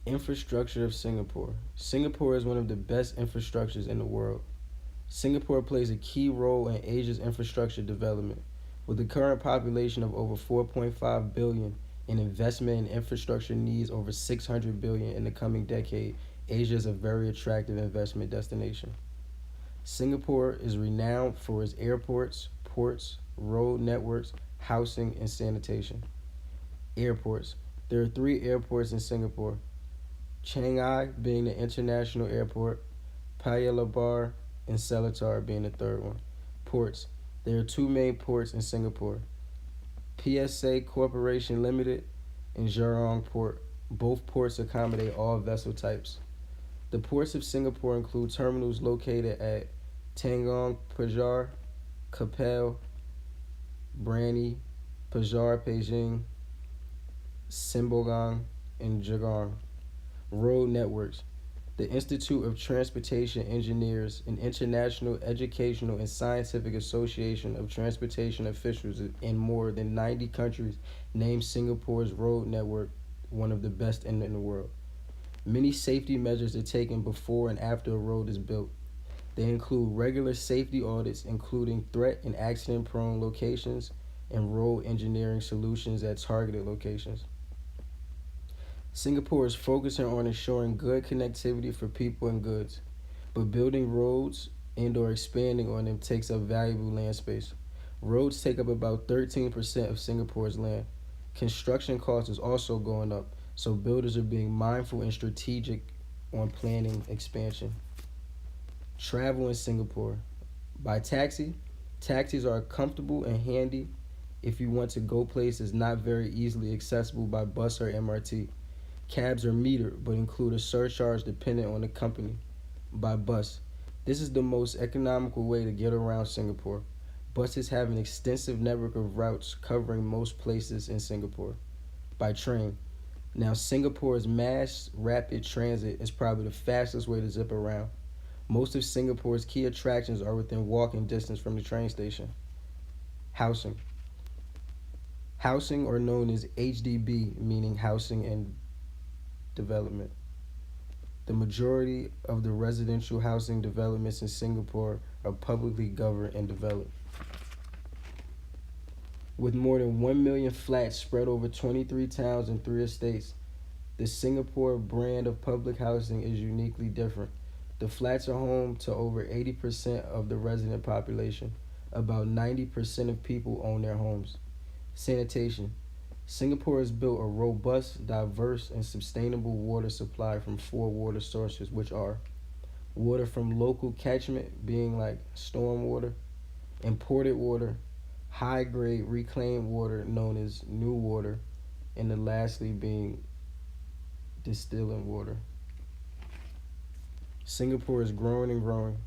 Infrastructure of Singapore. Singapore is one of the best infrastructures in the world. Singapore plays a key role in Asia's infrastructure development. With a current population of over 4.5 billion and investment in infrastructure needs over 600 billion in the coming decade, Asia is a very attractive investment destination. Singapore is renowned for its airports, ports, road networks, housing, and sanitation. Airports. There are three airports in Singapore: Chiang being the international airport, Paya Lebar, and Seletar being the third one. Ports. There are two main ports in Singapore: PSA Corporation Limited and Jurong Port. Both ports accommodate all vessel types. The ports of Singapore include terminals located at Tanjong Pagar, Kapel, Brani, Pagar Beijing, Sembawang, and Jagang. Road networks. The Institute of Transportation Engineers, an international educational and scientific association of transportation officials in more than 90 countries, named Singapore's road network one of the best in the world. Many safety measures are taken before and after a road is built. They include regular safety audits, including threat and accident prone locations, and road engineering solutions at targeted locations. Singapore is focusing on ensuring good connectivity for people and goods, but building roads and or expanding on them takes up valuable land space. Roads take up about 13% of Singapore's land. Construction costs is also going up, so builders are being mindful and strategic on planning expansion. Travel in Singapore. By taxi, taxis are comfortable and handy if you want to go places not very easily accessible by bus or MRT. Cabs are metered but include a surcharge dependent on the company. By bus, this is the most economical way to get around Singapore. Buses have an extensive network of routes covering most places in Singapore. By train, now Singapore's mass rapid transit is probably the fastest way to zip around. Most of Singapore's key attractions are within walking distance from the train station. Housing. Housing, or known as HDB, meaning housing and development. The majority of the residential housing developments in Singapore are publicly governed and developed. With more than 1 million flats spread over 23 towns and 3 estates, the Singapore brand of public housing is uniquely different. The flats are home to over 80% of the resident population. About 90% of people own their homes. Sanitation. Singapore has built a robust, diverse, and sustainable water supply from 4 water sources, which are water from local catchment, being like stormwater, imported water, high-grade reclaimed water known as new water, and the lastly being distilling water. Singapore is growing and growing.